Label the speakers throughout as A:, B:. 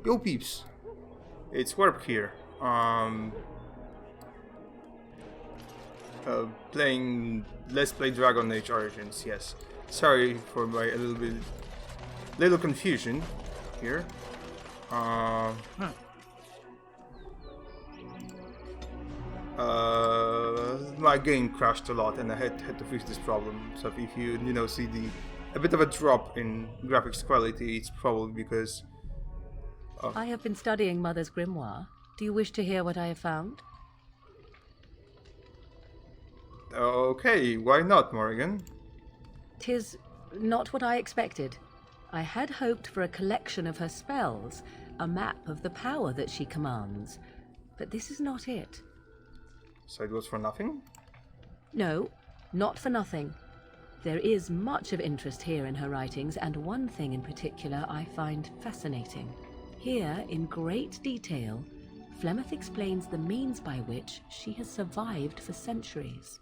A: Yo peeps, it's Warp here. Playing Let's Play Dragon Age Origins, yes. Sorry for my little confusion here. My game crashed a lot and I had to fix this problem. So if you see a bit of a drop in graphics quality, it's probably because
B: I have been studying Mother's grimoire. Do you wish to hear what I have found?
A: Okay, why not, Morrigan?
B: 'Tis not what I expected. I had hoped for a collection of her spells, a map of the power that she commands. But this is not it.
A: So it was for nothing?
B: No, not for nothing. There is much of interest here in her writings, and one thing in particular I find fascinating. Here, in great detail, Flemeth explains the means by which she has survived for centuries.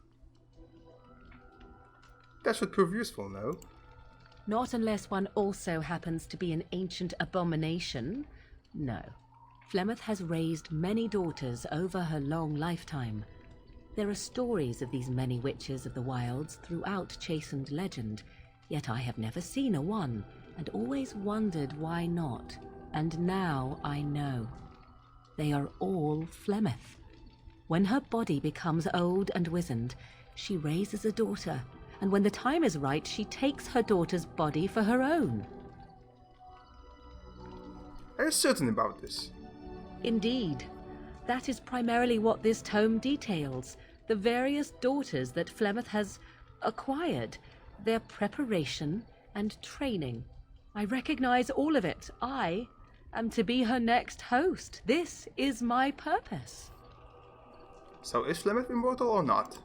A: That should prove useful, no?
B: Not unless one also happens to be an ancient abomination. No. Flemeth has raised many daughters over her long lifetime. There are stories of these many witches of the wilds throughout chastened legend, yet I have never seen a one, and always wondered why not. And now I know. They are all Flemeth. When her body becomes old and wizened, she raises a daughter, and when the time is right, she takes her daughter's body for her own.
A: Are you certain about this?
B: Indeed. That is primarily what this tome details. The various daughters that Flemeth has acquired, their preparation and training. I recognize all of it. I am to be her next host. This is my purpose.
A: So is Flemeth immortal or not?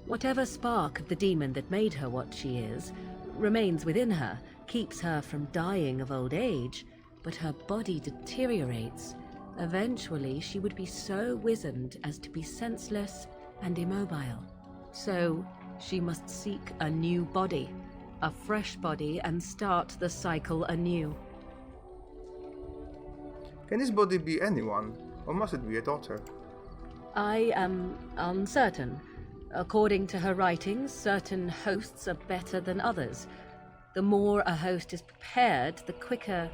B: Whatever spark of the demon that made her what she is remains within her, keeps her from dying of old age, but her body deteriorates. Eventually, she would be so wizened as to be senseless and immobile. So, she must seek a new body, a fresh body, and start the cycle anew.
A: Can this body be anyone, or must it be a daughter?
B: I am uncertain. According to her writings, certain hosts are better than others. The more a host is prepared, the quicker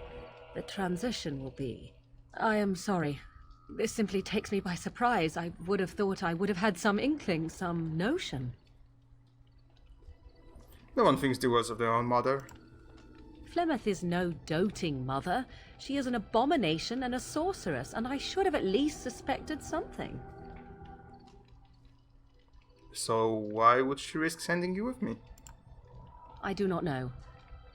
B: the transition will be. I am sorry. This simply takes me by surprise. I would have thought I would have had some inkling, some notion.
A: No one thinks the words of their own mother.
B: Flemeth is no doting mother. She is an abomination and a sorceress, and I should have at least suspected something.
A: So why would she risk sending you with me?
B: I do not know.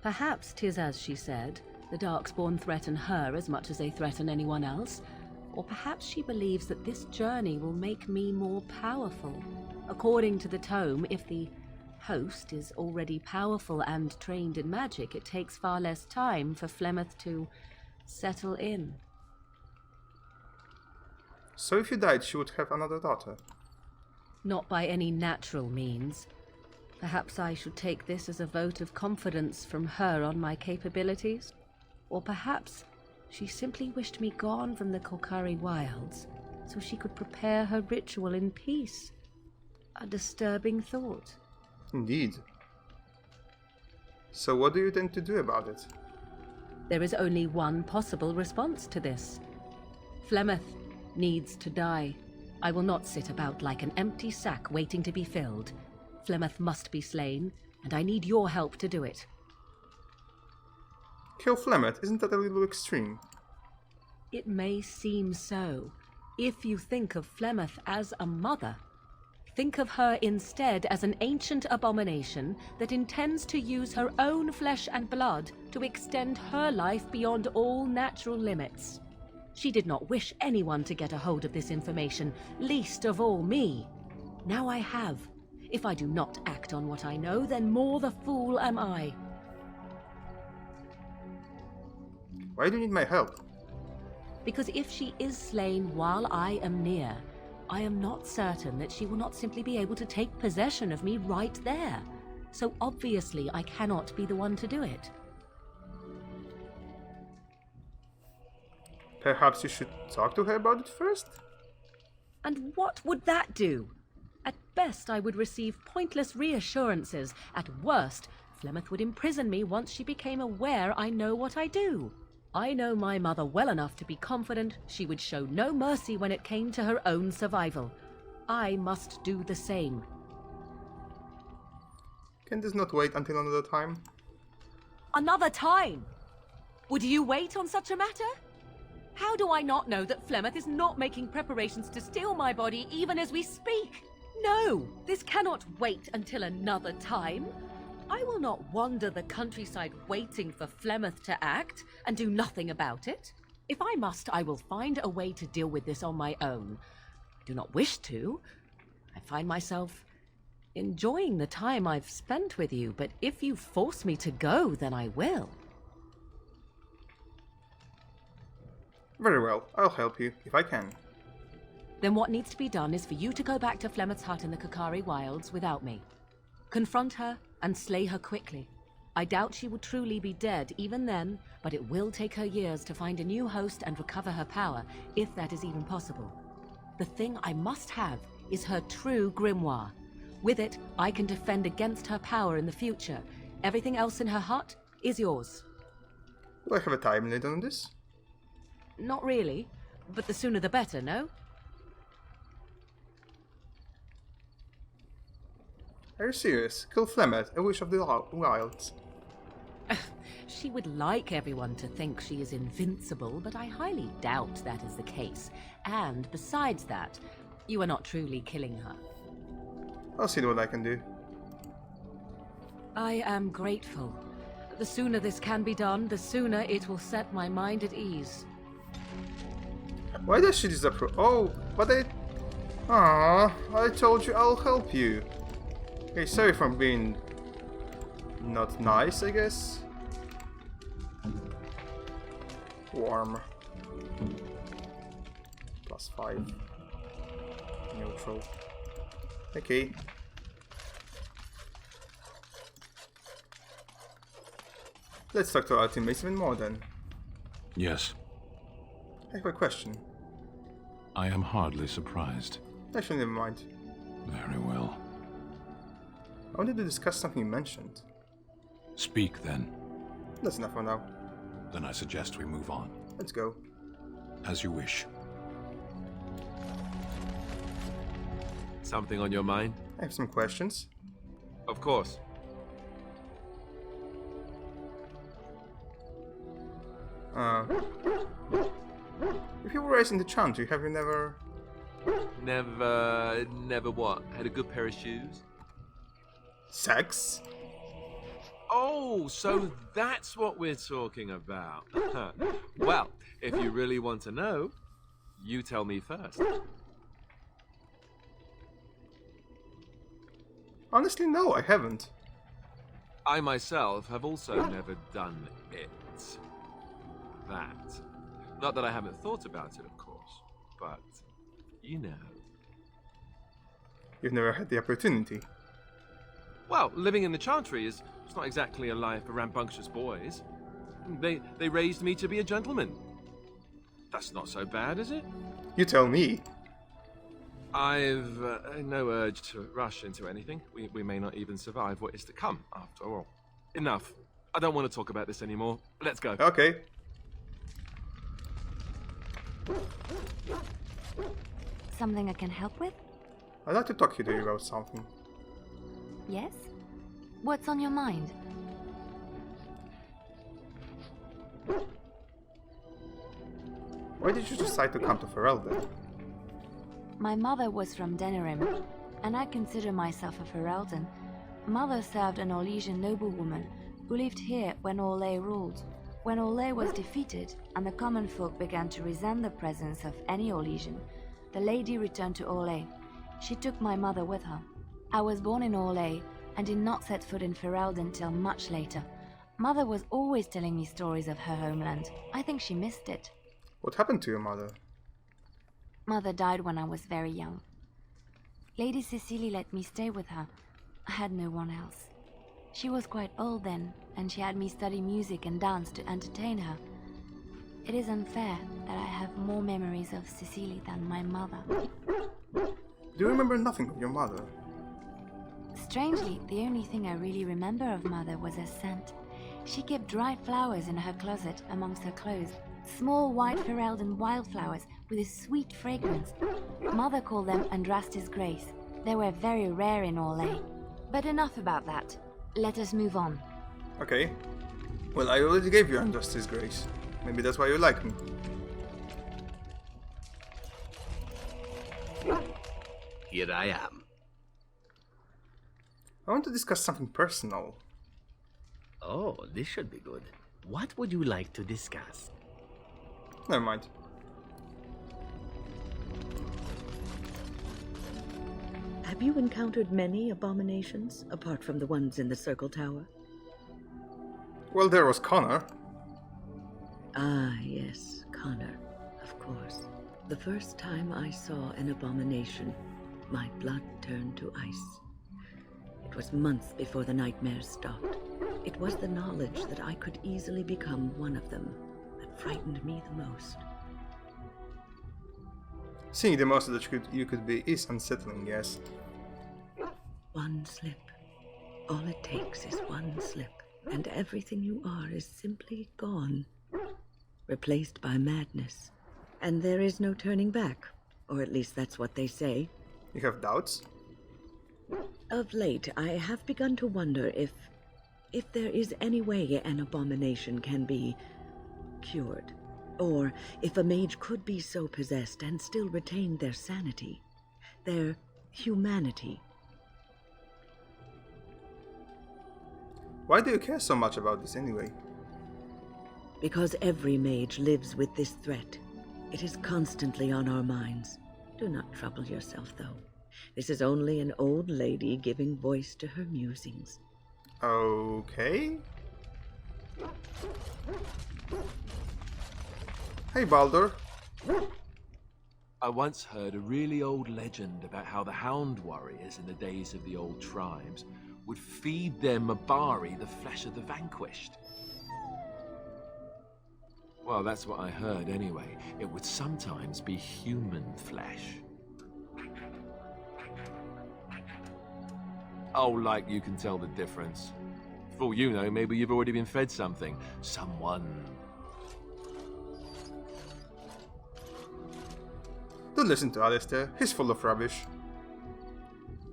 B: Perhaps 'tis as she said. The Darkspawn threaten her as much as they threaten anyone else. Or perhaps she believes that this journey will make me more powerful. According to the tome, if the host is already powerful and trained in magic, it takes far less time for Flemeth to settle in.
A: So if you died, she would have another daughter?
B: Not by any natural means. Perhaps I should take this as a vote of confidence from her on my capabilities. Or perhaps she simply wished me gone from the Kolkari wilds so she could prepare her ritual in peace. A disturbing thought.
A: Indeed. So what do you intend to do about it?
B: There is only one possible response to this. Flemeth needs to die. I will not sit about like an empty sack waiting to be filled. Flemeth must be slain, and I need your help to do it.
A: Kill Flemeth, isn't that a little extreme?
B: It may seem so. If you think of Flemeth as a mother, think of her instead as an ancient abomination that intends to use her own flesh and blood to extend her life beyond all natural limits. She did not wish anyone to get a hold of this information, least of all me. Now I have. If I do not act on what I know, then more the fool am I.
A: Why do you need my help?
B: Because if she is slain while I am near, I am not certain that she will not simply be able to take possession of me right there. So obviously I cannot be the one to do it.
A: Perhaps you should talk to her about it first?
B: And what would that do? At best, I would receive pointless reassurances. At worst, Flemeth would imprison me once she became aware I know what I do. I know my mother well enough to be confident she would show no mercy when it came to her own survival. I must do the same.
A: Can this not wait until another time?
B: Another time? Would you wait on such a matter? How do I not know that Flemeth is not making preparations to steal my body even as we speak? No, this cannot wait until another time. I will not wander the countryside waiting for Flemeth to act and do nothing about it. If I must, I will find a way to deal with this on my own. I do not wish to. I find myself enjoying the time I've spent with you, but if you force me to go, then I will.
A: Very well, I'll help you, if I can.
B: Then what needs to be done is for you to go back to Flemeth's hut in the Kakari Wilds without me. Confront her and slay her quickly. I doubt she will truly be dead even then, but it will take her years to find a new host and recover her power, if that is even possible. The thing I must have is her true grimoire. With it, I can defend against her power in the future. Everything else in her hut is yours.
A: Do I have a time limit on this?
B: Not really, but the sooner the better, no?
A: Are you serious? Kill Flemeth, a wish of the wilds.
B: She would like everyone to think she is invincible, but I highly doubt that is the case. And besides that, you are not truly killing her.
A: I'll see what I can do.
B: I am grateful. The sooner this can be done, the sooner it will set my mind at ease.
A: Why does she disapprove? Oh, but I told you I'll help you. Okay, sorry for being not nice, I guess. Warm. +5. Neutral. Okay. Let's talk to our teammates even more then.
C: Yes.
A: I have a question.
C: I am hardly surprised.
A: Actually, never mind.
C: Very well.
A: I wanted to discuss something you mentioned.
C: Speak then.
A: That's enough for now.
C: Then I suggest we move on.
A: Let's go.
C: As you wish.
D: Something on your mind?
A: I have some questions.
D: Of course.
A: If you were raised in the Chantry, have you never...
D: Never what? Had a good pair of shoes?
A: Sex?
D: Oh, so that's what we're talking about. Well, if you really want to know, you tell me first.
A: Honestly, no, I haven't.
D: I myself have also never done it. That. Not that I haven't thought about it, of course, but you know.
A: You've never had the opportunity.
D: Well, living in the Chantry is not exactly a life for rambunctious boys. They raised me to be a gentleman. That's not so bad, is it?
A: You tell me.
D: I've no urge to rush into anything. We may not even survive what is to come, after all. Enough. I don't want to talk about this anymore. Let's go.
A: Okay.
E: Something I can help with?
A: I'd like to talk to you about something.
E: Yes? What's on your mind?
A: Why did you decide to come to Ferelden?
E: My mother was from Denerim, and I consider myself a Ferelden. Mother served an Orlesian noblewoman who lived here when Orlais ruled. When Orlais was defeated and the common folk began to resent the presence of any Orlesian, the lady returned to Orlais. She took my mother with her. I was born in Orlais and did not set foot in Ferelden till much later. Mother was always telling me stories of her homeland. I think she missed it.
A: What happened to your mother?
E: Mother died when I was very young. Lady Cecily let me stay with her. I had no one else. She was quite old then, and she had me study music and dance to entertain her. It is unfair that I have more memories of Cecily than my mother.
A: Do you remember nothing of your mother?
E: Strangely, the only thing I really remember of Mother was her scent. She kept dried flowers in her closet amongst her clothes. Small white Ferelden wildflowers with a sweet fragrance. Mother called them Andraste's Grace. They were very rare in Orlais. But enough about that. Let us move on.
A: Okay. Well, I already gave you Andraste's Grace. Maybe that's why you like me.
F: Here I am.
A: I want to discuss something personal.
F: Oh, this should be good. What would you like to discuss?
A: Never mind.
G: Have you encountered many abominations, apart from the ones in the Circle Tower?
A: Well, there was Connor.
G: Ah, yes, Connor, of course. The first time I saw an abomination, my blood turned to ice. It was months before the nightmares stopped. It was the knowledge that I could easily become one of them that frightened me the most.
A: Seeing the monster that you could be is unsettling, yes.
G: One slip. All it takes is one slip, and everything you are is simply gone. Replaced by madness. And there is no turning back. Or at least that's what they say.
A: You have doubts?
G: Of late, I have begun to wonder if there is any way an abomination can be cured. Or if a mage could be so possessed and still retain their sanity, their humanity.
A: Why do you care so much about this anyway?
G: Because every mage lives with this threat. It is constantly on our minds. Do not trouble yourself, though. This is only an old lady giving voice to her musings.
A: Okay. Hey, Baldur.
D: I once heard a really old legend about how the Hound warriors in the days of the old tribes would feed their Mabari the flesh of the vanquished. Well, that's what I heard anyway. It would sometimes be human flesh. Oh, like you can tell the difference. For all you know, maybe you've already been fed something. Someone.
A: Don't listen to Alistair. He's full of rubbish.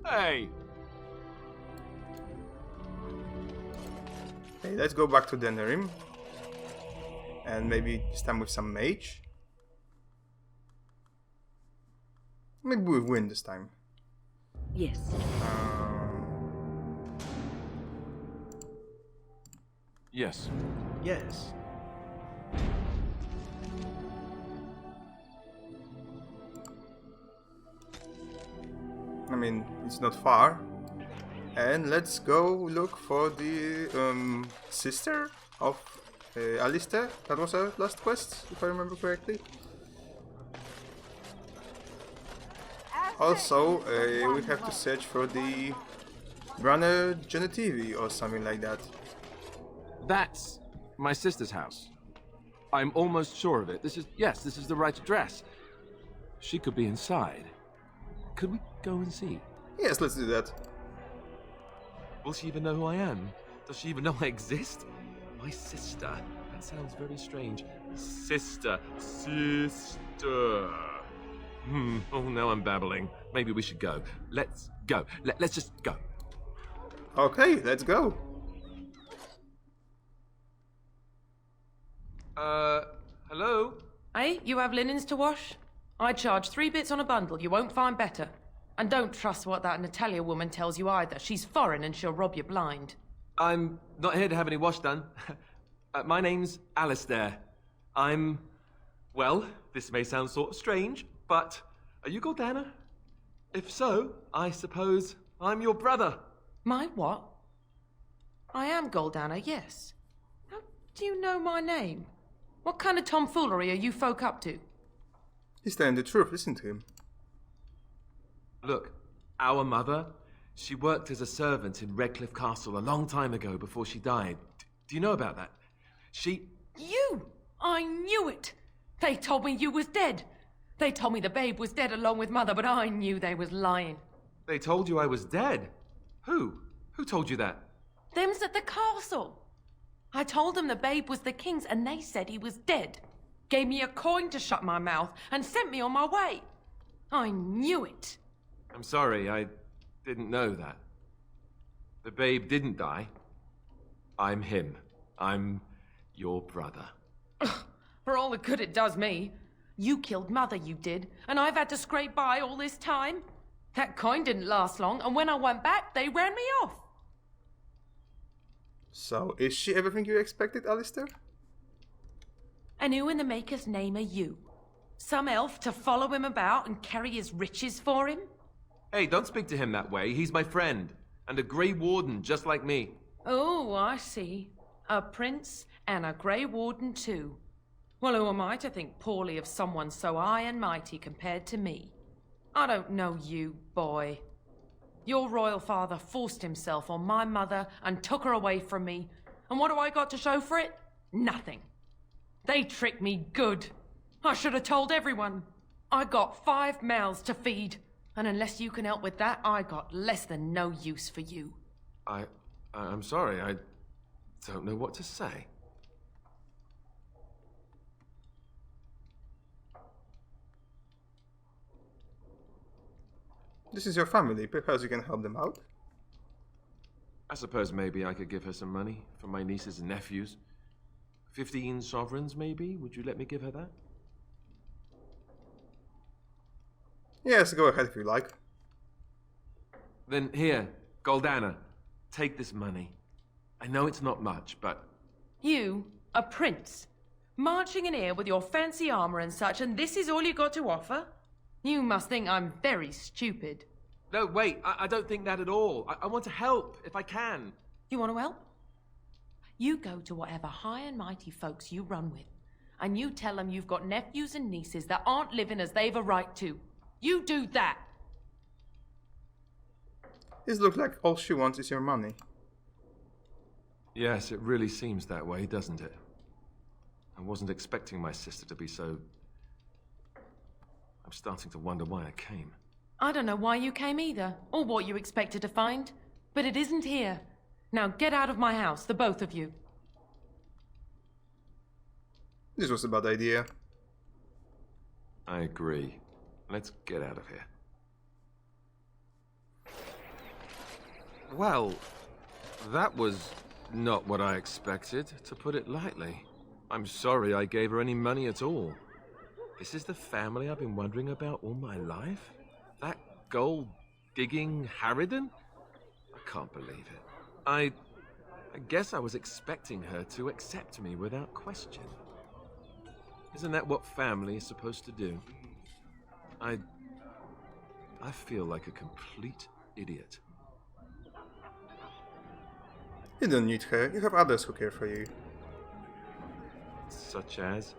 D: Hey!
A: Hey, let's go back to Denerim. And maybe this time with some mage. Maybe we win this time.
G: Yes.
D: Yes.
F: Yes.
A: I mean, it's not far. And let's go look for the sister of Alistair. That was our last quest, if I remember correctly. Also, we have to search for the Brunner Genetivi or something like that.
D: That's my sister's house. I'm almost sure of it. This is the right address. She could be inside. Could we go and see?
A: Yes, let's do that.
D: Will she even know who I am? Does she even know I exist? My sister. That sounds very strange. Sister. Oh, now I'm babbling. Maybe we should go. Let's go. Let's just go.
A: Okay, let's go.
D: Hello?
H: Hey, you have linens to wash? I charge 3 bits on a bundle. You won't find better. And don't trust what that Natalia woman tells you either. She's foreign and she'll rob you blind.
D: I'm not here to have any wash done. My name's Alistair. Well, this may sound sort of strange, but are you Gordana? If so, I suppose I'm your brother.
H: My what? I am Goldana, yes. How do you know my name? What kind of tomfoolery are you folk up to?
A: He's telling the truth, listen to him.
D: Look, our mother, she worked as a servant in Redcliffe Castle a long time ago before she died. Do you know about that?
H: You! I knew it! They told me you was dead. They told me the babe was dead along with Mother, but I knew they was lying.
D: They told you I was dead? Who? Who told you that?
H: Them's at the castle. I told them the babe was the king's and they said he was dead. Gave me a coin to shut my mouth and sent me on my way. I knew it.
D: I'm sorry, I didn't know that. The babe didn't die. I'm him. I'm your brother.
H: For all the good it does me. You killed Mother, you did, and I've had to scrape by all this time. That coin didn't last long, and when I went back, they ran me off.
A: So, is she everything you expected, Alistair?
H: And who in the Maker's name are you? Some elf to follow him about and carry his riches for him?
D: Hey, don't speak to him that way. He's my friend. And a Grey Warden, just like me.
H: Oh, I see. A prince and a Grey Warden too. Well, who am I to think poorly of someone so high and mighty compared to me? I don't know you, boy. Your royal father forced himself on my mother and took her away from me. And what do I got to show for it? Nothing. They tricked me good. I should have told everyone. I got 5 mouths to feed. And unless you can help with that, I got less than no use for you.
D: I'm sorry, I don't know what to say.
A: This is your family. Perhaps you can help them out?
D: I suppose maybe I could give her some money for my nieces and nephews. 15 sovereigns, maybe? Would you let me give her that?
A: Yes, go ahead if you like.
D: Then here, Goldana, take this money. I know it's not much, but...
H: You, a prince, marching in here with your fancy armor and such, and this is all you got to offer? You must think I'm very stupid.
D: No, wait, I don't think that at all. I want to help, if I can.
H: You want to help? You go to whatever high and mighty folks you run with, and you tell them you've got nephews and nieces that aren't living as they've a right to. You do that!
A: It looks like all she wants is your money.
D: Yes, it really seems that way, doesn't it? I wasn't expecting my sister to be so... I'm starting to wonder why I came.
H: I don't know why you came either, or what you expected to find, but it isn't here. Now get out of my house, the both of you.
A: This was a bad idea.
D: I agree. Let's get out of here. Well, that was not what I expected, to put it lightly. I'm sorry I gave her any money at all. This is the family I've been wondering about all my life? That gold-digging harridan? I can't believe it. I guess I was expecting her to accept me without question. Isn't that what family is supposed to do? I feel like a complete idiot.
A: You don't need her. You have others who care for you.
D: Such as?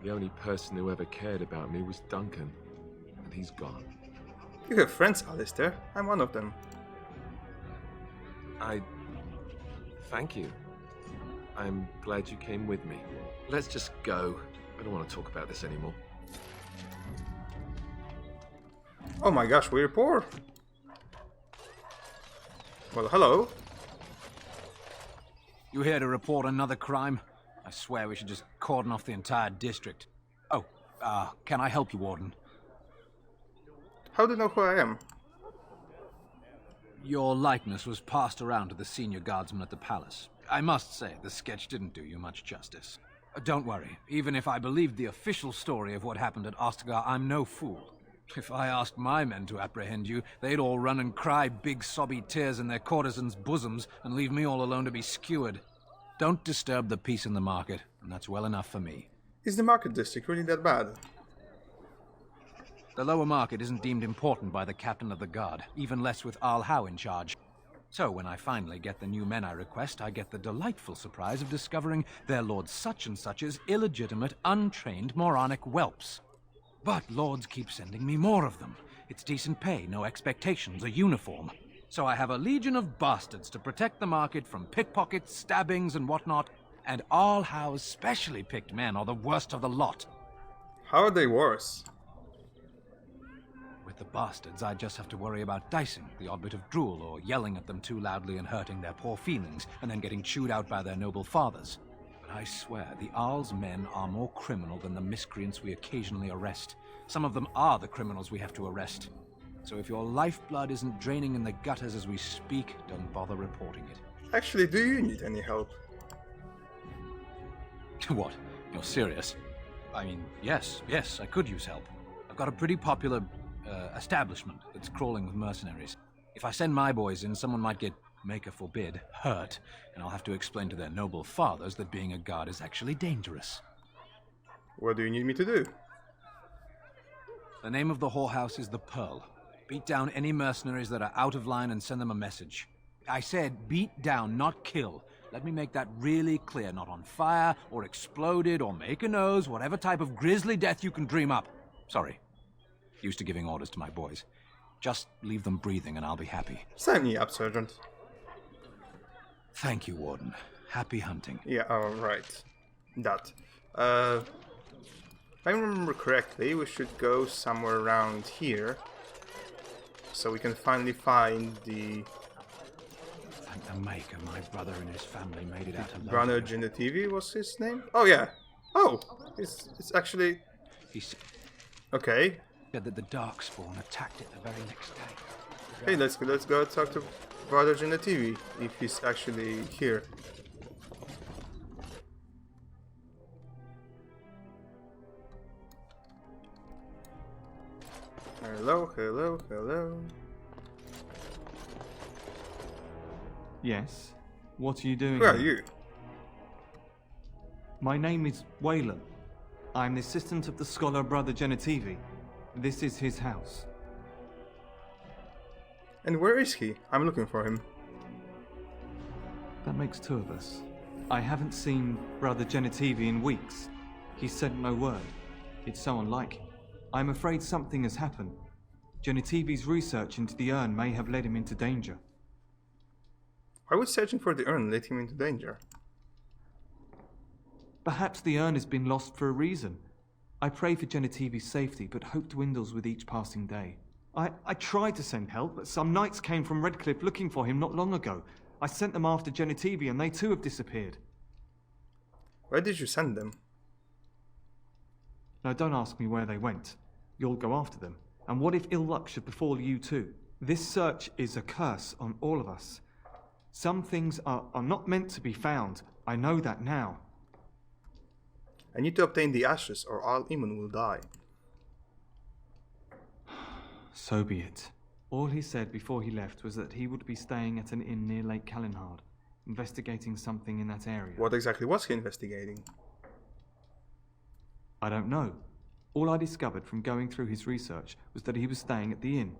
D: The only person who ever cared about me was Duncan, and he's gone.
A: You have friends, Alistair. I'm one of them.
D: Thank you. I'm glad you came with me. Let's just go. I don't want to talk about this anymore.
A: Oh my gosh, we're poor. Well, hello.
I: You here to report another crime? I swear we should just cordon off the entire district. Oh, can I help you, Warden?
A: How do you know who I am?
I: Your likeness was passed around to the senior guardsman at the palace. I must say, the sketch didn't do you much justice. Don't worry, even if I believed the official story of what happened at Ostagar, I'm no fool. If I asked my men to apprehend you, they'd all run and cry big sobby tears in their courtesans' bosoms and leave me all alone to be skewered. Don't disturb the peace in the market, and that's well enough for me.
A: Is the market district really that bad?
I: The lower market isn't deemed important by the captain of the guard, even less with Al Howe in charge. So when I finally get the new men I request, I get the delightful surprise of discovering their Lord Such-and-Such's illegitimate, untrained moronic whelps. But lords keep sending me more of them. It's decent pay, no expectations, a uniform. So I have a legion of bastards to protect the market from pickpockets, stabbings, and whatnot, And all Howe's specially picked men are the worst of the lot.
A: How are they worse?
I: With the bastards, I'd just have to worry about dicing, the odd bit of drool, or yelling at them too loudly and hurting their poor feelings, and then getting chewed out by their noble fathers. But I swear, the Arl's men are more criminal than the miscreants we occasionally arrest. Some of them are the criminals we have to arrest. So if your lifeblood isn't draining in the gutters as we speak, don't bother reporting it.
A: Actually, do you need any help?
I: What? You're serious? I mean, yes, I could use help. I've got a pretty popular establishment that's crawling with mercenaries. If I send my boys in, someone might get, maker forbid, hurt, and I'll have to explain to their noble fathers that being a guard is actually dangerous.
A: What do you need me to do?
I: The name of the whorehouse is the Pearl. Beat down any mercenaries that are out of line and send them a message. I said beat down, not kill. Let me make that really clear. Not on fire, or exploded, or make a nose, whatever type of grisly death you can dream up. Sorry. Used to giving orders to my boys. Just leave them breathing and I'll be happy.
A: Sign me up, Sergeant.
I: Thank you, Warden. Happy hunting.
A: Yeah, right. That. If I remember correctly, we should go somewhere around here. So we can finally find the...
I: Thank the Maker, my brother and his family made it out alive.
A: Branage in the TV was his name? Oh, yeah. Oh, it's actually...
I: He said
A: Okay.
I: that the Darkspawn attacked it the very next day.
A: Hey, let's go talk to Branage in the TV, if he's actually here. Hello.
J: Yes? What are you doing
A: Who are
J: here?
A: you?
J: My name is Waylon. I'm the assistant of the scholar Brother Genetivi. This is his house.
A: And where is he? I'm looking for him.
J: That makes two of us. I haven't seen Brother Genetivi in weeks. He sent no word. It's so unlike him. I'm afraid something has happened. Genetivi's research into the urn may have led him into danger.
A: Why would searching for the urn lead him into danger?
J: Perhaps the urn has been lost for a reason. I pray for Genetivi's safety, but hope dwindles with each passing day. I tried to send help, but some knights came from Redcliffe looking for him not long ago. I sent them after Genetivi, and they too have disappeared.
A: Where did you send them?
J: Now don't ask me where they went. You'll go after them. And what if ill luck should befall you too? This search is a curse on all of us. Some things are not meant to be found. I know that now.
A: I need to obtain the ashes or Al Iman will die.
J: So be it. All he said before he left was that he would be staying at an inn near Lake Callinhard, investigating something in that area.
A: What exactly was he investigating?
J: I don't know. All I discovered from going through his research was that he was staying at the inn.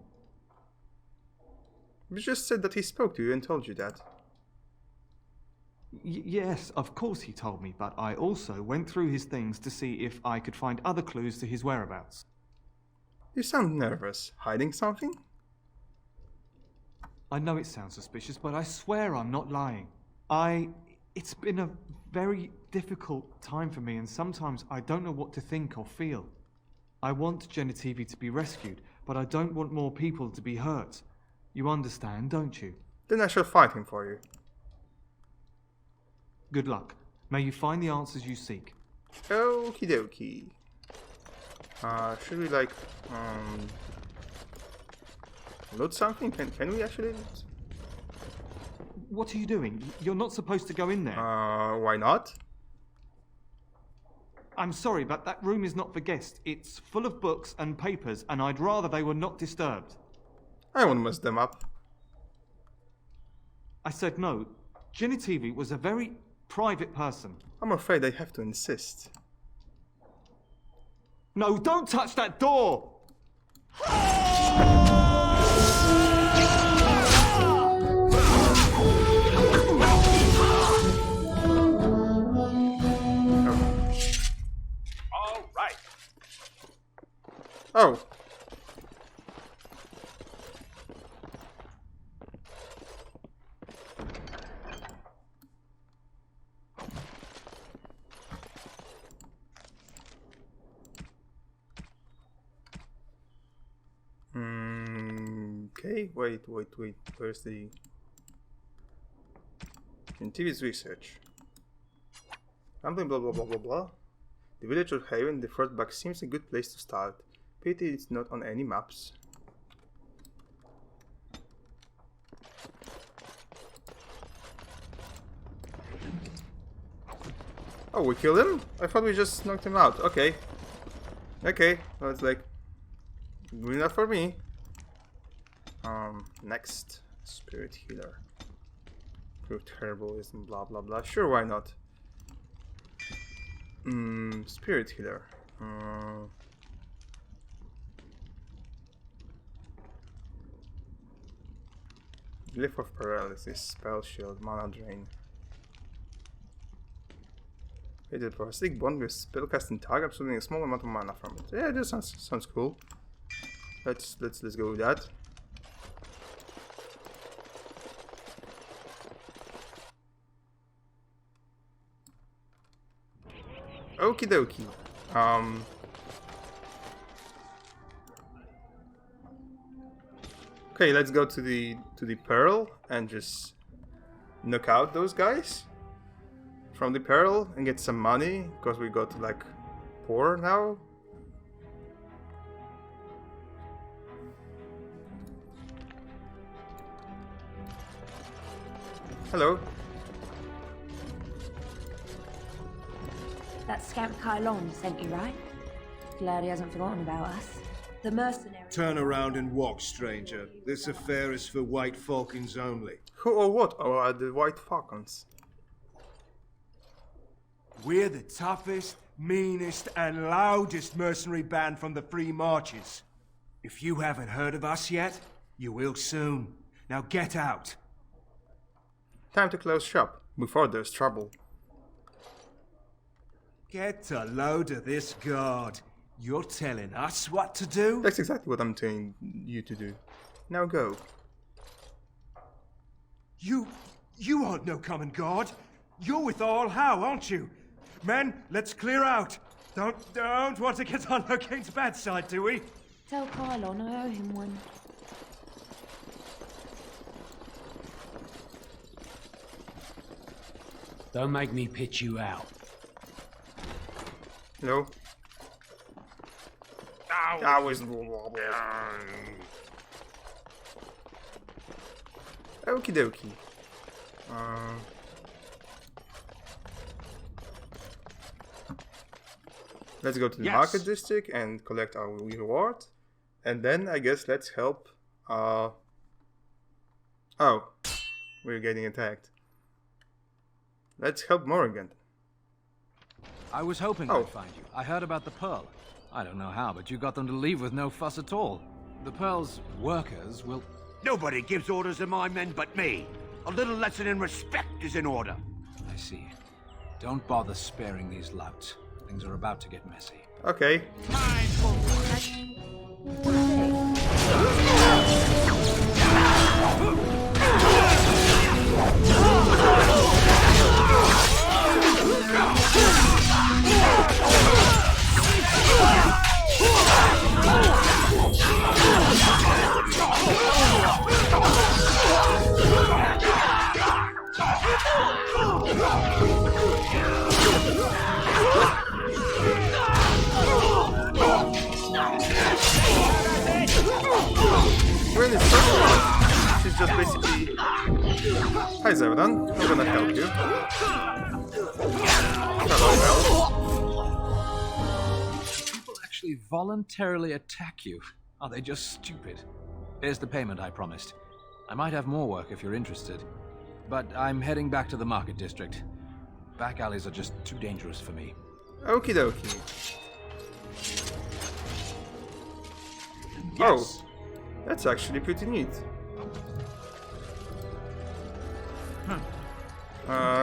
A: You just said that he spoke to you and told you that.
J: Yes, of course he told me, but I also went through his things to see if I could find other clues to his whereabouts.
A: You sound nervous. Hiding something?
J: I know it sounds suspicious, but I swear I'm not lying. It's been a very difficult time for me, and sometimes I don't know what to think or feel. I want Genetivi to be rescued, but I don't want more people to be hurt. You understand, don't you?
A: Then I shall fight him for you.
J: Good luck. May you find the answers you seek.
A: Okie dokie. Should we loot something? Can we actually loot?
J: What are you doing? You're not supposed to go in there.
A: Why not?
J: I'm sorry, but that room is not for guests. It's full of books and papers, and I'd rather they were not disturbed.
A: I won't mess them up.
J: I said no. Genetivi was a very private person.
A: I'm afraid I have to insist.
J: No, don't touch that door!
K: All right.
A: Oh. Okay, wait. Where's the... In TV's research. Something blah blah blah blah blah. The village of Haven, the first back, seems a good place to start. Pity it's not on any maps. Oh, we killed him? I thought we just knocked him out. Okay. Okay, well, it's like... good enough for me. Next. Spirit healer. Proved herbalism, blah blah blah. Sure, why not? Spirit healer. Glyph of paralysis, spell shield, mana drain. Hit a parasitic bond with spellcasting target, absorbing a small amount of mana from it. Yeah, this sounds cool. Let's go with that. Okie dokie. Okay, let's go to the Pearl and just knock out those guys from the Pearl and get some money because we got like poor now. Hello.
E: That scamp Kylon sent you, right? Glad he hasn't forgotten about us. The mercenary...
K: Turn around and walk, stranger. This affair is for White Falcons only.
A: Who or what are the White Falcons?
L: We're the toughest, meanest, and loudest mercenary band from the Free Marches. If you haven't heard of us yet, you will soon. Now get out.
A: Time to close shop before there's trouble.
L: Get a load of this guard. You're telling us what to do?
A: That's exactly what I'm telling you to do. Now go.
L: You aren't no common guard. You're with All How, aren't you? Men, let's clear out. Don't want to get on Locane's bad side, do we?
E: Tell Kylon I owe him one.
F: Don't make me pitch you out.
A: No. I was... Okie dokie. Let's go to the market district and collect our reward. And then I guess let's help... Oh. We're getting attacked. Let's help Morrigan.
I: I was hoping I'd find you. I heard about the Pearl. I don't know how, but you got them to leave with no fuss at all. The Pearl's workers will...
M: Nobody gives orders to my men but me. A little lesson in respect is in order.
I: I see. Don't bother sparing these louts. Things are about to get messy.
A: Okay. When it's first, she's just basically... Hi Zevdan, I'm gonna help you. Hello,
I: People actually voluntarily attack you. Are they just stupid? Here's the payment I promised. I might have more work if you're interested. But I'm heading back to the market district. Back alleys are just too dangerous for me.
A: Okie dokie.
I: Yes.
A: Oh, that's actually pretty neat.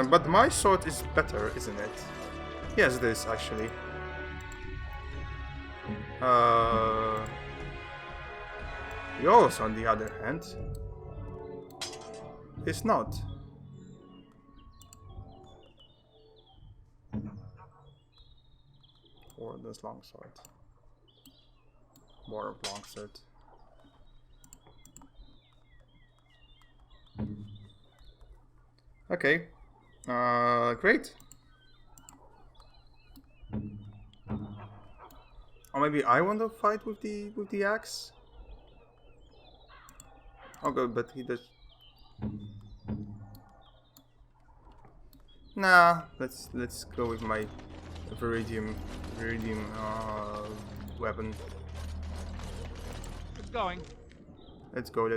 A: But my sword is better, isn't it? Yes, it is actually. Yours, on the other hand, is not. Warden's longsword. War of longsword. Okay. Great. Or maybe I want to fight with the axe. Oh god, but he does. Nah, let's go with my Viridium weapon.
I: It's going.
A: Let's go.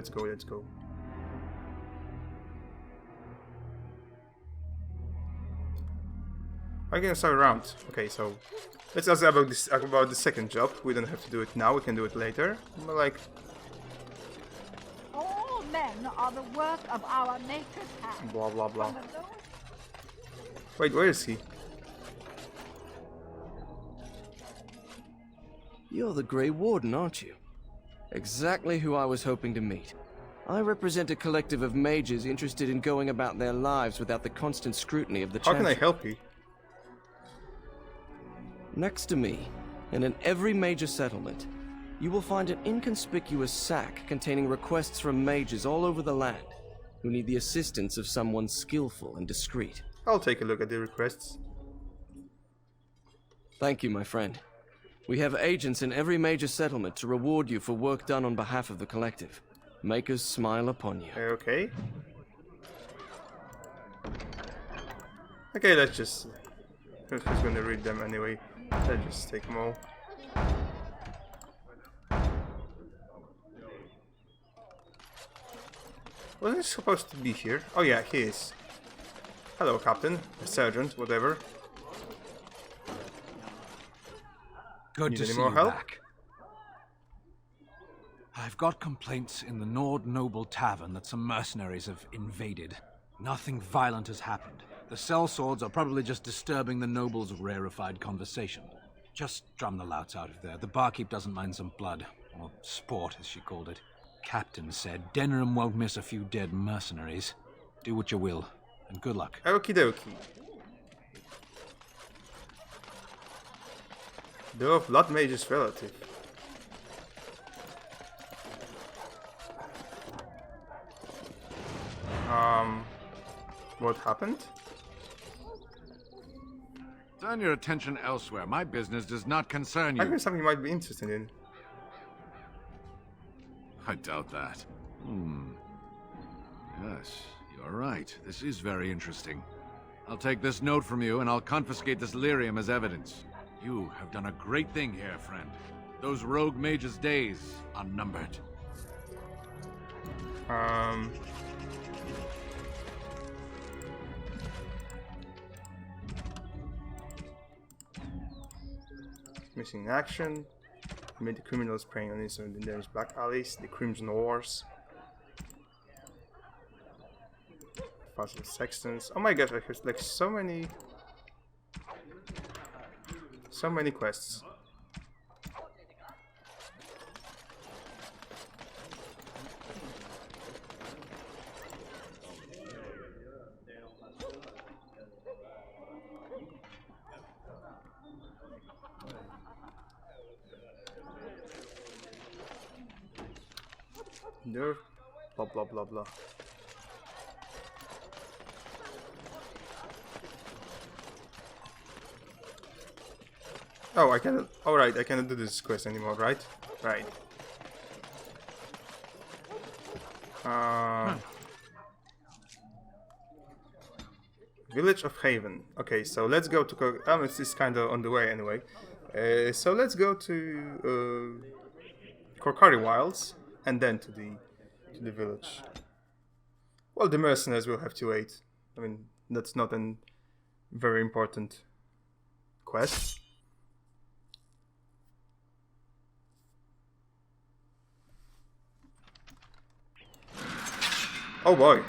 A: I can start around. Okay, so let's ask about the second job. We don't have to do it now. We can do it later. But like,
N: all men are the work of our nature's hand.
A: blah blah blah. Wait, where is he?
O: You're the Grey Warden, aren't you? Exactly who I was hoping to meet. I represent a collective of mages interested in going about their lives without the constant scrutiny of the
A: How can I
O: Chantry.
A: help you?
O: Next to me, and in every major settlement, you will find an inconspicuous sack containing requests from mages all over the land who need the assistance of someone skillful and discreet.
A: I'll take a look at the requests.
O: Thank you, my friend. We have agents in every major settlement to reward you for work done on behalf of the collective. Make us smile upon you.
A: Okay. Okay, let's just... Who's gonna read them anyway? Let's just take them all. Wasn't he supposed to be here? Oh yeah, he is. Hello, Captain. Sergeant, whatever.
I: Good
A: Need
I: to
A: any
I: see
A: more
I: you
A: help?
I: back. I've got complaints in the Nord Noble Tavern that some mercenaries have invaded. Nothing violent has happened. The sellswords are probably just disturbing the nobles' rarefied conversation. Just drum the louts out of there. The barkeep doesn't mind some blood. Or sport, as she called it. Captain said Denerim won't miss a few dead mercenaries. Do what you will, and good luck.
A: Okie dokie. The Blood Mage's relative. What happened?
C: Turn your attention elsewhere. My business does not concern
A: I
C: you.
A: think something you might be interested in.
C: I doubt that. Yes, you're right. This is very interesting. I'll take this note from you, and I'll confiscate this lyrium as evidence. You have done a great thing here, friend. Those rogue mages' days are numbered.
A: Missing in action. Made the criminals preying on innocent in their back alleys. The Crimson Wars. Puzzle Sextons. Oh my god, there's like so many quests. Nerf, blah blah blah blah. Oh, I cannot. Alright, I cannot do this quest anymore, right? Right. Village of Haven. Okay, so let's go to. It's kind of on the way anyway. So let's go to Korkari Wilds and then to the village. Well, the mercenaries will have to wait. I mean, that's not a very important quest. Oh boy.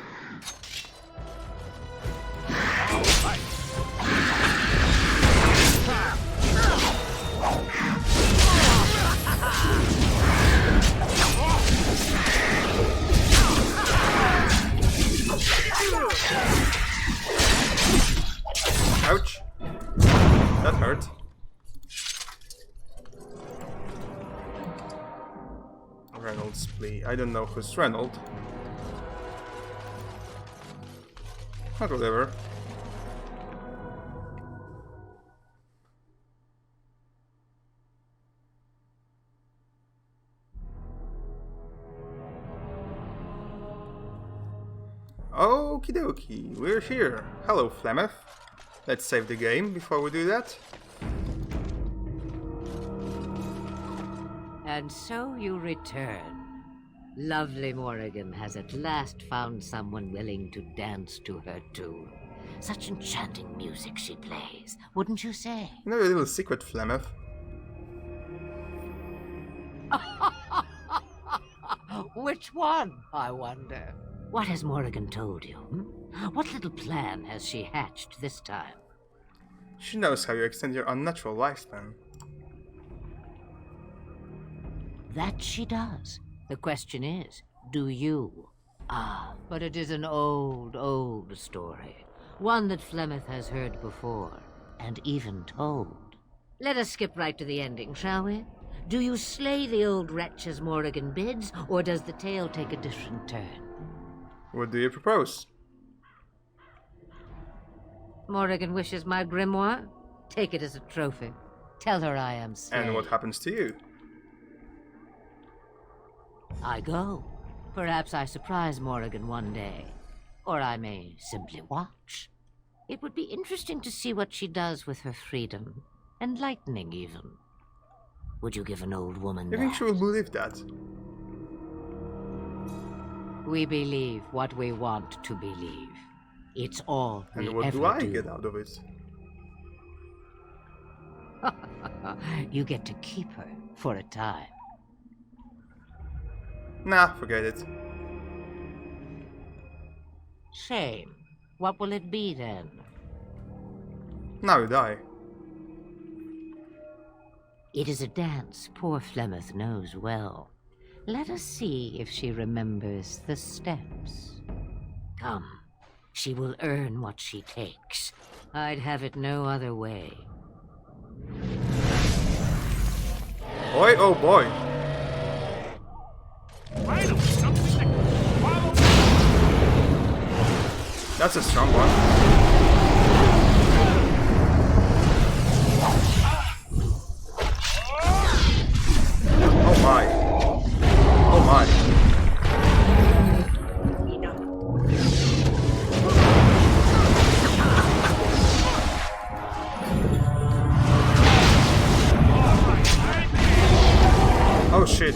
A: Ouch. That hurt. Reynolds plea. I don't know who's Reynolds. Not whatever. Okie dokie, we're here. Hello, Flemeth. Let's save the game before we do that.
P: And so you return. Lovely Morrigan has at last found someone willing to dance to her tune. Such enchanting music she plays, wouldn't you say?
A: You know your little secret, Flemeth.
P: Which one, I wonder? What has Morrigan told you? What little plan has she hatched this time?
A: She knows how you extend your unnatural lifespan.
P: That she does. The question is, do you? Ah, but it is an old, old story. One that Flemeth has heard before, and even told. Let us skip right to the ending, shall we? Do you slay the old wretch as Morrigan bids, or does the tale take a different turn?
A: What do you propose?
P: Morrigan wishes my grimoire? Take it as a trophy. Tell her I am slain.
A: And what happens to you?
P: I go. Perhaps I surprise Morrigan one day. Or I may simply watch. It would be interesting to see what she does with her freedom. Enlightening, even. Would you give an old woman
A: You think she will believe that?
P: We believe what we want to believe. It's all we
A: And what
P: ever
A: do I
P: do.
A: get out of it?
P: You get to keep her for a time.
A: Nah, forget it.
P: Shame. What will it be then?
A: Now you die.
P: It is a dance poor Flemeth knows well. Let us see if she remembers the steps. Come. She will earn what she takes. I'd have it no other way.
A: Boy, oh boy. That's a strong one. Oh my. Oh my. Oh shit.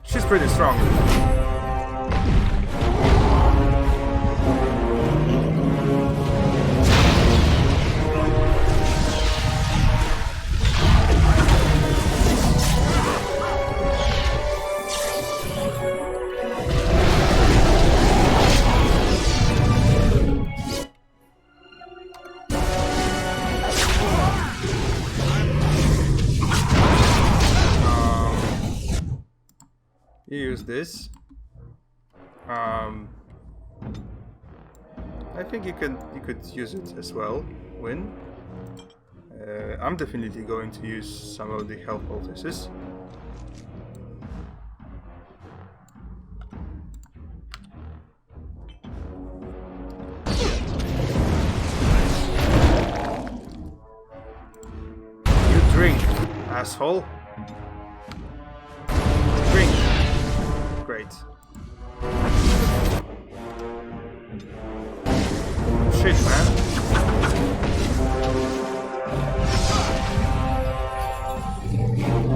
A: She's pretty strong. Use this. I think you could use it as well. Win. I'm definitely going to use some of the health poultices. You drink, asshole. Drink. Great. Shit, man.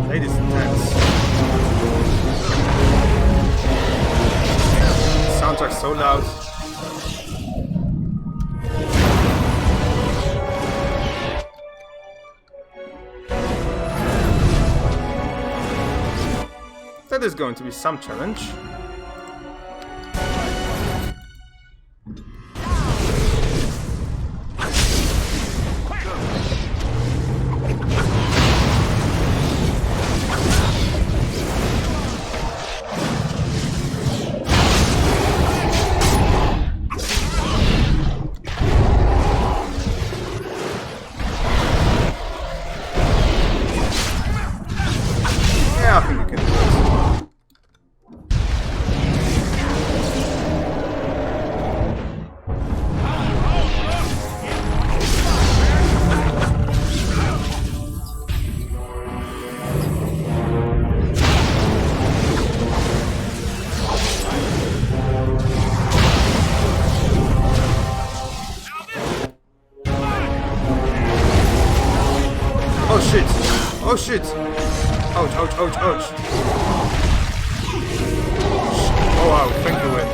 A: Ladies and gents. Soundtrack's so loud. That is going to be some challenge. Yeah, I think we can do it. shit! Oh shit! Ouch, ouch, ouch, ouch! Oh wow, thank you, Win.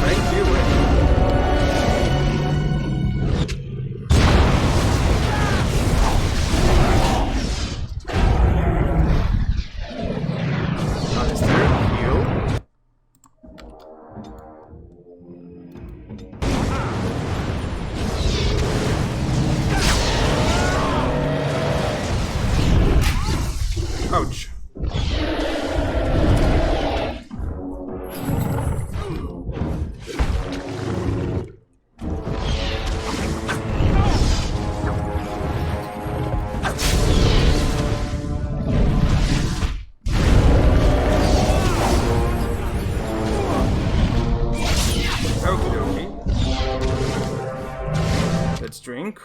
A: Thank you, Win. Alistair, heal. Ouch. Okie dokie. Let's drink.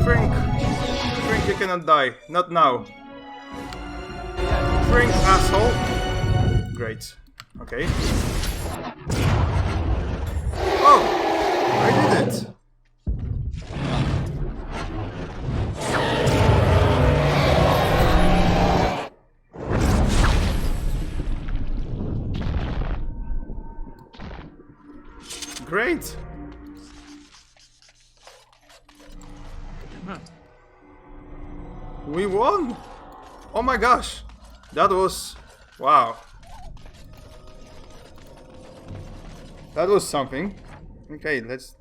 A: Drink. Drink, you cannot die. Not now. Drink, asshole. Great. Okay. Oh! I did it! Great! We won! Oh my gosh! That was... wow. That was something. Okay, let's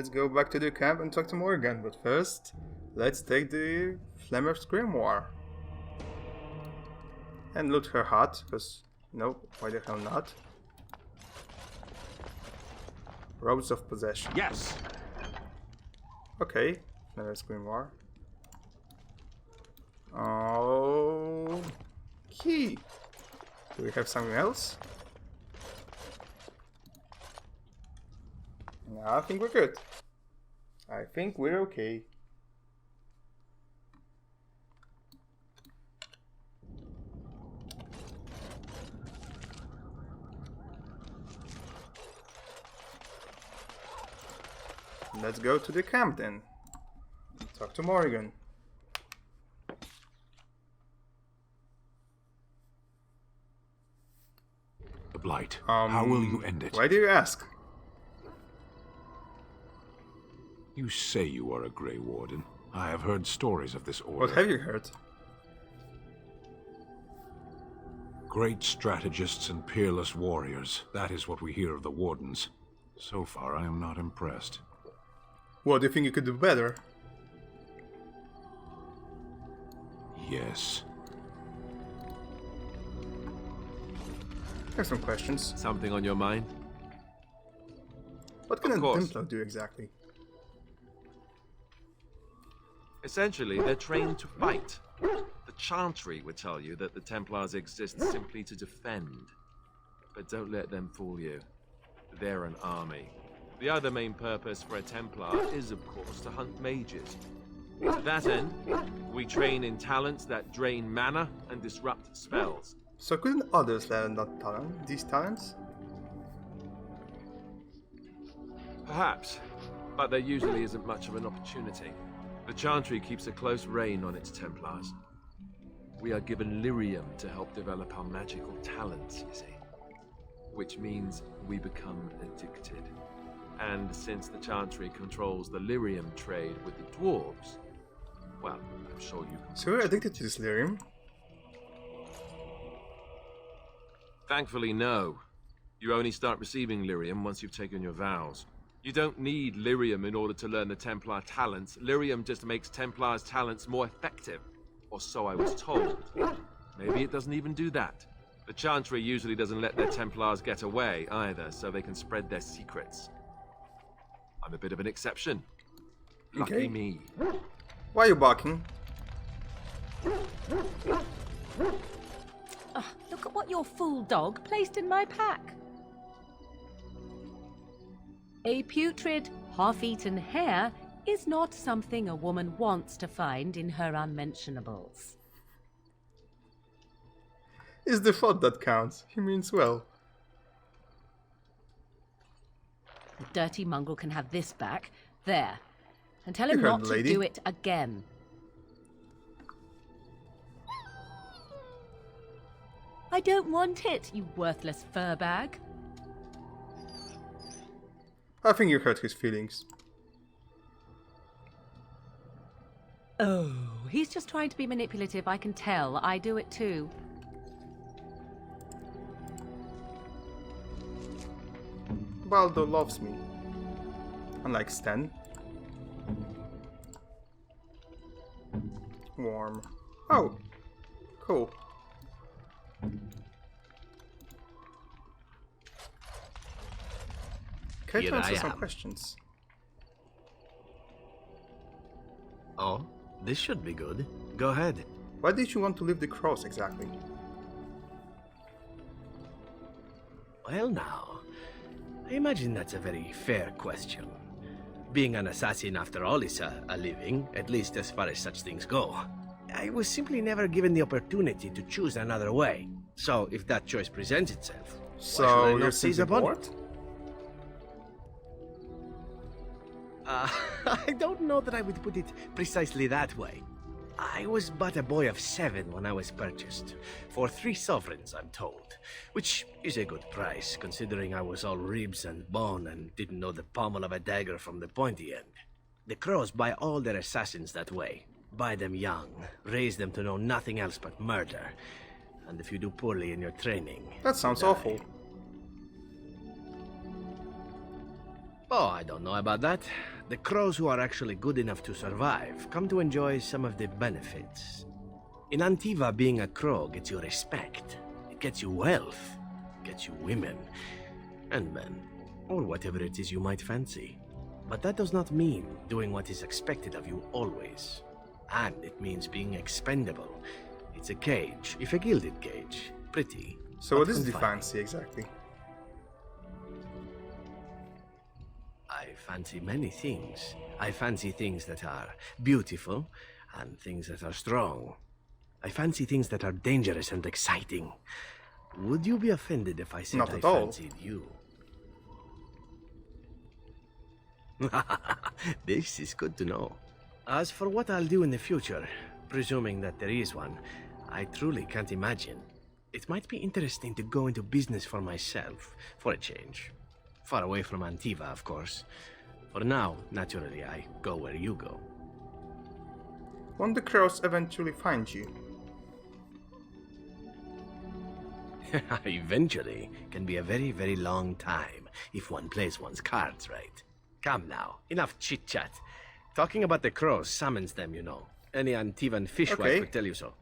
A: go back to the camp and talk to Morrigan, but first, let's take the Flemeth's grimoire. And loot her hut, because, no, why the hell not? Robes of Possession.
M: Yes!
A: Okay, Flemeth's grimoire. Oh... key! Do we have something else? No, I think we're good. I think we're okay. Let's go to the camp then. Talk to Morrigan.
Q: The Blight. How will you end it?
A: Why do you ask?
Q: You say you are a Grey Warden. I have heard stories of this order.
A: What have you heard?
Q: Great strategists and peerless warriors. That is what we hear of the Wardens. So far, I am not impressed.
A: What, do you think you could do better?
Q: Yes.
A: I have some questions.
D: Something on your mind?
A: What can a Templar do exactly?
D: Essentially, they're trained to fight. The Chantry would tell you that the Templars exist simply to defend. But don't let them fool you. They're an army. The other main purpose for a Templar is, of course, to hunt mages. To that end, we train in talents that drain mana and disrupt spells.
A: So couldn't others learn these talents?
D: Perhaps, but there usually isn't much of an opportunity. The Chantry keeps a close rein on its Templars. We are given lyrium to help develop our magical talents, you see. Which means we become addicted. And since the Chantry controls the lyrium trade with the dwarves, well, I'm sure you can...
A: So you're addicted to this lyrium?
D: Thankfully, no. You only start receiving lyrium once you've taken your vows. You don't need lyrium in order to learn the Templar talents. Lyrium just makes Templars' talents more effective. Or so I was told. Maybe it doesn't even do that. The Chantry usually doesn't let their Templars get away either, so they can spread their secrets. I'm a bit of an exception. Lucky me.
A: Why are you barking?
B: Look at what your fool dog placed in my pack. A putrid, half-eaten hare is not something a woman wants to find in her unmentionables.
A: It's the thought that counts. He means well.
B: The dirty mongrel can have this back. There. And tell him
A: You heard
B: not
A: the
B: to
A: lady.
B: do it again. I don't want it, you worthless fur bag.
A: I think you hurt his feelings.
B: Oh, he's just trying to be manipulative, I can tell. I do it too.
A: Baldo loves me. Unlike Stan. Warm. Oh, cool. Okay,
F: Here
A: to answer
F: I
A: some
F: am.
A: questions.
F: Oh, this should be good. Go ahead.
A: Why did you want to leave the cross exactly?
F: Well now, I imagine that's a very fair question. Being an assassin after all is a living, at least as far as such things go. I was simply never given the opportunity to choose another way. So if that choice presents itself, why should I
A: So
F: not
A: you're
F: seize
A: simply
F: upon
A: bored?
F: it? I don't know that I would put it precisely that way. I was but a boy of 7 when I was purchased, for 3 sovereigns, I'm told, which is a good price, considering I was all ribs and bone and didn't know the pommel of a dagger from the pointy end. The Crows buy all their assassins that way. Buy them young, raise them to know nothing else but murder, and if you do poorly in your training...
A: That sounds
F: you die.
A: awful.
F: Oh, I don't know about that. The crows who are actually good enough to survive come to enjoy some of the benefits. In Antiva, being a crow gets you respect. It gets you wealth. It gets you women. And men. Or whatever it is you might fancy. But that does not mean doing what is expected of you always. And it means being expendable. It's a cage, if a gilded cage. Pretty.
A: So what is the fancy exactly?
F: I fancy many things. I fancy things that are beautiful and things that are strong. I fancy things that are dangerous and exciting. Would you be offended if I said
A: Not
F: I
A: at all.
F: fancied you? This is good to know. As for what I'll do in the future, presuming that there is one, I truly can't imagine. It might be interesting to go into business for myself, for a change. Far away from Antiva, of course. For now, naturally, I go where you go.
A: Won't the crows eventually find you?
F: Eventually can be a very, very long time if one plays one's cards right. Come now, enough chit-chat. Talking about the crows summons them, you know. Any Antivan fishwife
A: Okay.
F: could tell you so.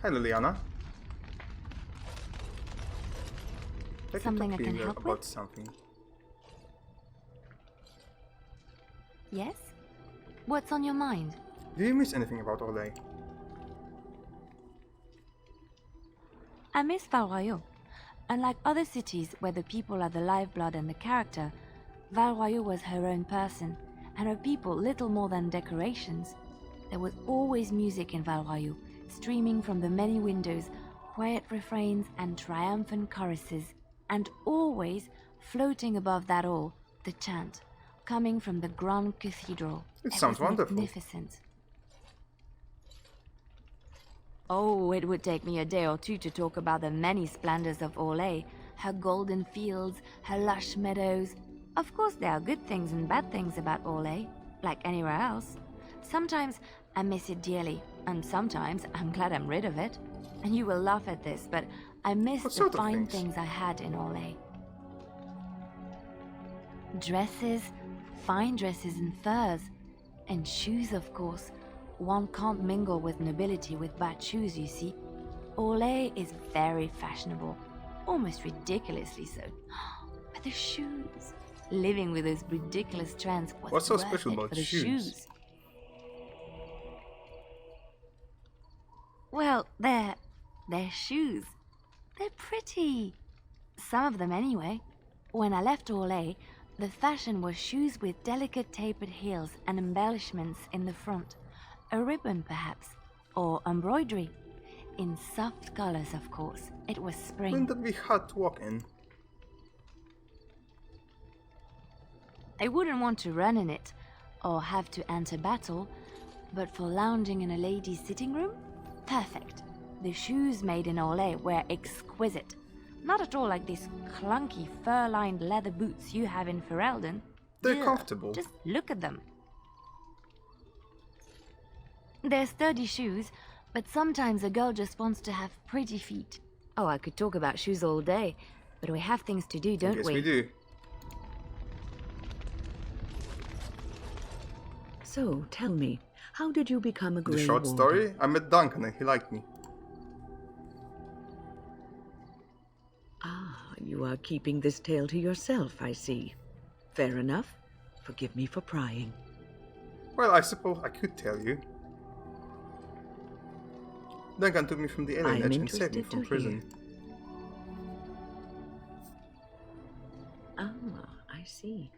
A: Hi, Liliana. I
E: Something
A: talk
E: I
A: to
E: can
A: you
E: help
A: about
E: with?
A: something.
E: Yes? What's on your mind?
A: Do you miss anything about Orlais?
E: I miss Val Royeaux. Unlike other cities where the people are the lifeblood and the character, Val Royeaux was her own person, and her people little more than decorations. There was always music in Val Royeaux, streaming from the many windows, quiet refrains and triumphant choruses, and always, floating above that all, the chant, coming from the Grand Cathedral.
A: It sounds
E: was
A: wonderful.
E: Magnificent. Oh, it would take me a day or two to talk about the many splendors of Orlais, her golden fields, her lush meadows. Of course, there are good things and bad things about Orlais, like anywhere else. Sometimes I miss it dearly, and sometimes I'm glad I'm rid of it. And you will laugh at this, but I miss
A: What
E: the
A: sort of
E: fine
A: things?
E: things I had in Orlais. Dresses, fine dresses and furs, and shoes, of course. One can't mingle with nobility with bad shoes, you see. Orlais is very fashionable, almost ridiculously so. But the shoes, living with those ridiculous trends was
A: What's so
E: worth
A: special
E: it
A: about
E: for the
A: shoes?
E: Well, they're shoes. They're pretty. Some of them anyway. When I left Orlais, The fashion was shoes with delicate tapered heels and embellishments in the front. A ribbon, perhaps, or embroidery. In soft colors, of course. It was spring.
A: Wouldn't that be hard to walk in?
E: I wouldn't want to run in it, or have to enter battle, but for lounging in a lady's sitting room? Perfect. The shoes made in Olay were exquisite. Not at all like these clunky fur-lined leather boots you have in Ferelden.
A: They're
E: Ugh,
A: comfortable.
E: Just look at them. They're sturdy shoes, but sometimes a girl just wants to have pretty feet. Oh, I could talk about shoes all day, but we have things to do, don't
A: Yes,
E: we?
A: we do.
G: So, tell me, how did you become a Grey
A: The short
G: Warden?
A: story? I met Duncan and he liked me.
G: Ah, you are keeping this tale to yourself, I see. Fair enough. Forgive me for prying.
A: Well, I suppose I could tell you. Duncan took me from the alien
G: I'm
A: edge and saved me
G: interested
A: from
G: to
A: prison.
G: Ah, I see.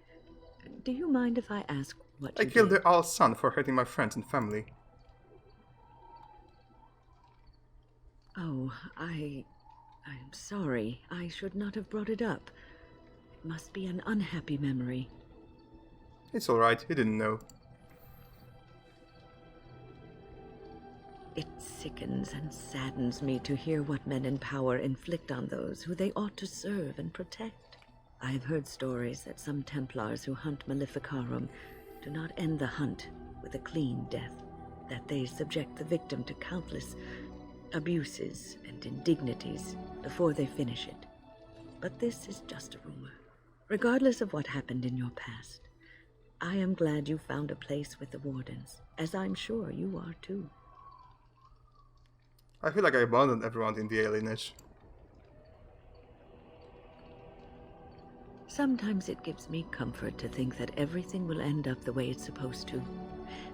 G: Do you mind if I ask what
A: I
G: you
A: killed
G: did?
A: their old son for hurting my friends and family.
G: Oh, I'm sorry. I should not have brought it up. It must be an unhappy memory.
A: It's alright, he didn't know.
G: It sickens and saddens me to hear what men in power inflict on those who they ought to serve and protect. I've heard stories that some Templars who hunt Maleficarum do not end the hunt with a clean death, that they subject the victim to countless abuses and indignities before they finish it. But this is just a rumor. Regardless of what happened in your past, I am glad you found a place with the Wardens, as I'm sure you are too.
A: I feel like I abandoned everyone in the alien edge.
G: Sometimes it gives me comfort to think that everything will end up the way it's supposed to,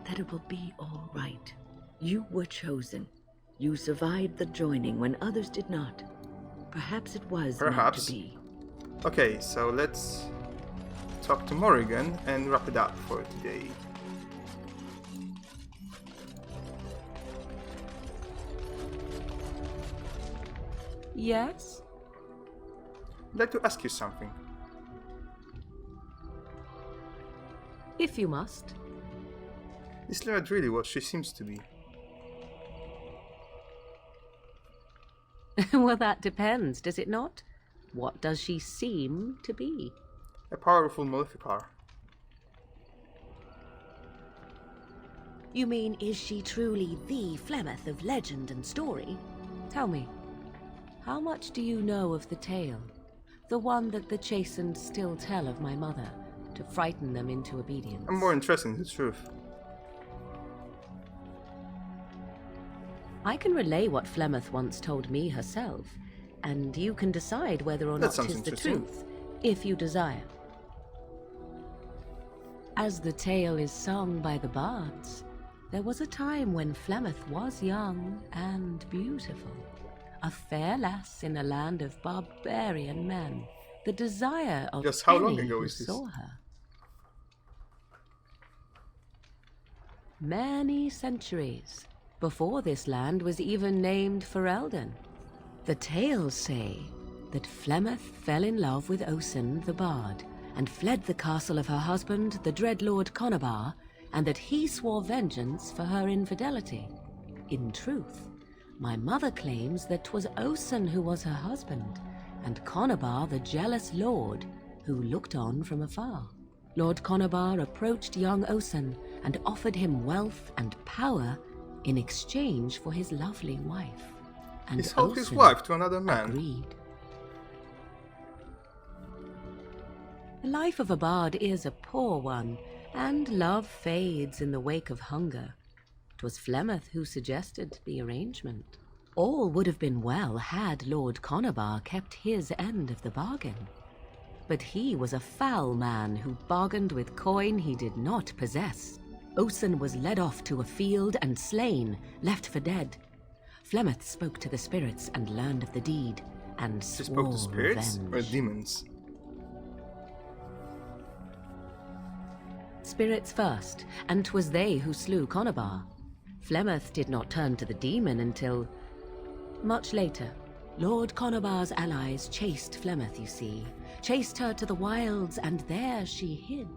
G: that it will be all right. You were chosen. You survived the joining when others did not. Perhaps it was meant to be.
A: Okay, so let's talk to Morrigan and wrap it up for today.
B: Yes?
A: I'd like to ask you something.
B: If you must.
A: Is Lyrad really what she seems to be?
B: Well, that depends, does it not? What does she seem to be?
A: A powerful Maleficar.
B: You mean, is she truly the Flemeth of legend and story? Tell me, how much do you know of the tale? The one that the chastened still tell of my mother, to frighten them into obedience.
A: I'm more interested in the truth.
B: I can relay what Flemeth once told me herself, and you can decide whether or
A: That
B: not
A: sounds
B: 'tis the
A: interesting.
B: truth, if you desire. As the tale is sung by the bards, there was a time when Flemeth was young and beautiful, a fair lass in a land of barbarian men, the desire of
A: Just how long
B: any
A: ago
B: who
A: is this?
B: saw her. Many centuries before this land was even named Ferelden. The tales say that Flemeth fell in love with Osen the Bard and fled the castle of her husband, the dread Lord Conabar, and that he swore vengeance for her infidelity. In truth, my mother claims that 'twas Osen who was her husband, and Conabar the jealous lord who looked on from afar. Lord Conabar approached young Osen and offered him wealth and power in exchange for his lovely wife. And
A: He sold his
B: Osen
A: wife to another man.
B: agreed. The life of a bard is a poor one, and love fades in the wake of hunger. 'Twas Flemeth who suggested the arrangement. All would have been well had Lord Conabar kept his end of the bargain. But he was a foul man who bargained with coin he did not possess. Osen was led off to a field and slain, left for dead. Flemeth spoke to the spirits and learned of the deed, and
A: She
B: swore
A: spoke to spirits
B: revenge.
A: or demons?
B: spirits first, and 'twas they who slew Conobar. Flemeth did not turn to the demon until much later. Lord Conobar's allies chased Flemeth, you see, chased her to the wilds, and there she hid.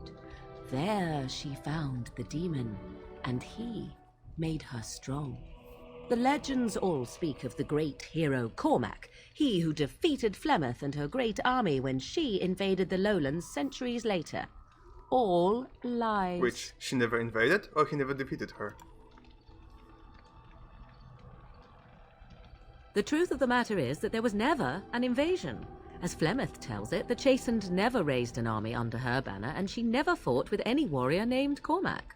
B: There she found the demon, and he made her strong. The legends all speak of the great hero Cormac, he who defeated Flemeth and her great army when she invaded the lowlands centuries later. All lies.
A: Which, she never invaded, or he never defeated her?
B: The truth of the matter is that there was never an invasion. As Flemeth tells it, the Chastened never raised an army under her banner, and she never fought with any warrior named Cormac.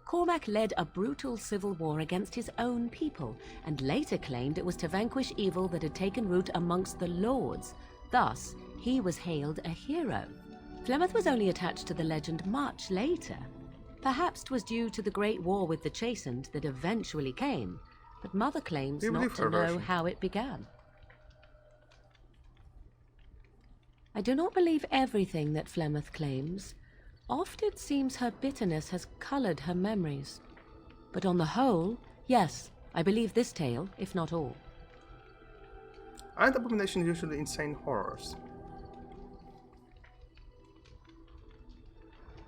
B: Cormac led a brutal civil war against his own people, and later claimed it was to vanquish evil that had taken root amongst the lords. Thus, he was hailed a hero. Flemeth was only attached to the legend much later. Perhaps 'twas due to the great war with the Chastened that eventually came, but Mother claims not to know how it began. I do not believe everything that Flemeth claims. Oft it seems her bitterness has coloured her memories. But on the whole, yes, I believe this tale, if not all.
A: Aren't abominations usually insane horrors?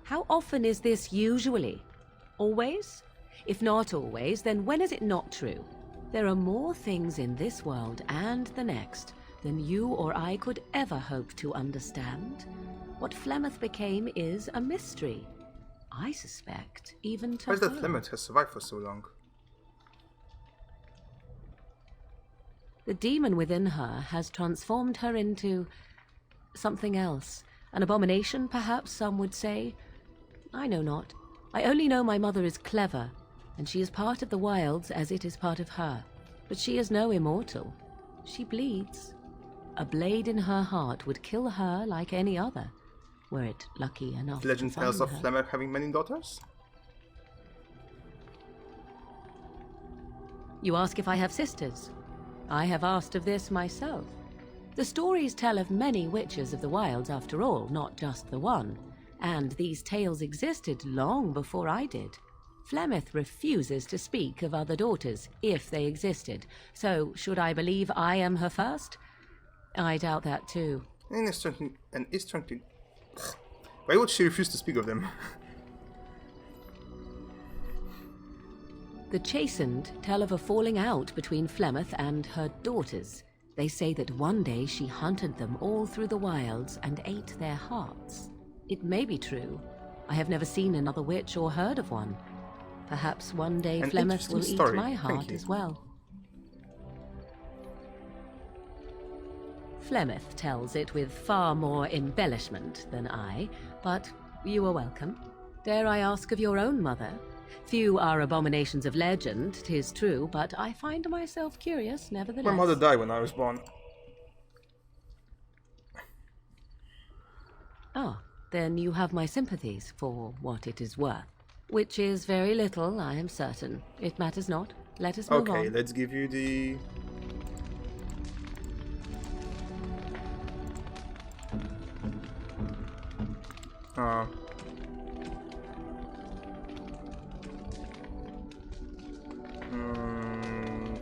B: How often is this usually? Always? If not always, then when is it not true? There are more things in this world and the next than you or I could ever hope to understand. What Flemeth became is a mystery. I suspect even to
A: Why is that
B: her.
A: Flemeth has survived for so long?
B: The demon within her has transformed her into something else. An abomination, perhaps some would say. I know not. I only know my mother is clever, and she is part of the wilds as it is part of her. But she is no immortal. She bleeds. A blade in her heart would kill her like any other, were it lucky enough
A: The legend
B: to
A: tells of
B: find her.
A: Flemeth having many daughters?
B: You ask if I have sisters. I have asked of this myself. The stories tell of many witches of the wilds after all, not just the one. And these tales existed long before I did. Flemeth refuses to speak of other daughters, if they existed. So, should I believe I am her first? I doubt that too.
A: Why would she refuse to speak of them?
B: The Chastened tell of a falling out between Flemeth and her daughters. They say that one day she hunted them all through the wilds and ate their hearts. It may be true. I have never seen another witch or heard of one. Perhaps one day
A: An
B: Flemeth will
A: interesting
B: eat
A: story.
B: my
A: Thank
B: heart
A: you.
B: as well. Flemeth tells it with far more embellishment than I, but you are welcome. Dare I ask of your own mother? Few are abominations of legend, 'tis true, but I find myself curious nevertheless.
A: My mother died when I was born.
B: Ah, then you have my sympathies for what it is worth. Which is very little, I am certain. It matters not. Let us move
A: Okay,
B: on.
A: let's give you the...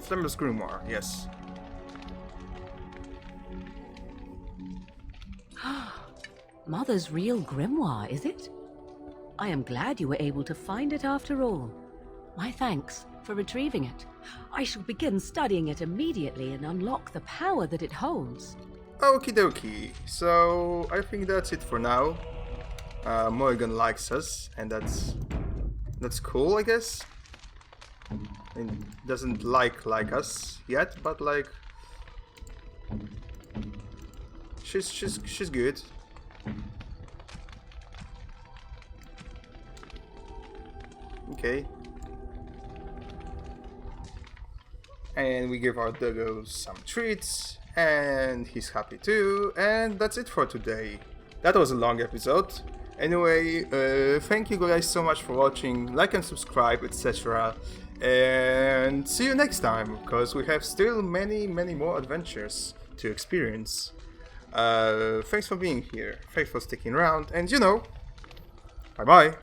A: Flemeth's Grimoire, yes.
B: Mother's real grimoire, is it? I am glad you were able to find it after all. My thanks for retrieving it. I shall begin studying it immediately and unlock the power that it holds.
A: Okie dokie, so I think that's it for now. Morrigan likes us, and that's cool, I guess. And doesn't like us yet, but like she's good. Okay. And we give our doggo some treats, and he's happy too, and that's it for today. That was a long episode. Anyway, thank you guys so much for watching, like and subscribe, etc. And see you next time, because we have still many more adventures to experience. Thanks for being here, thanks for sticking around, and you know, bye bye!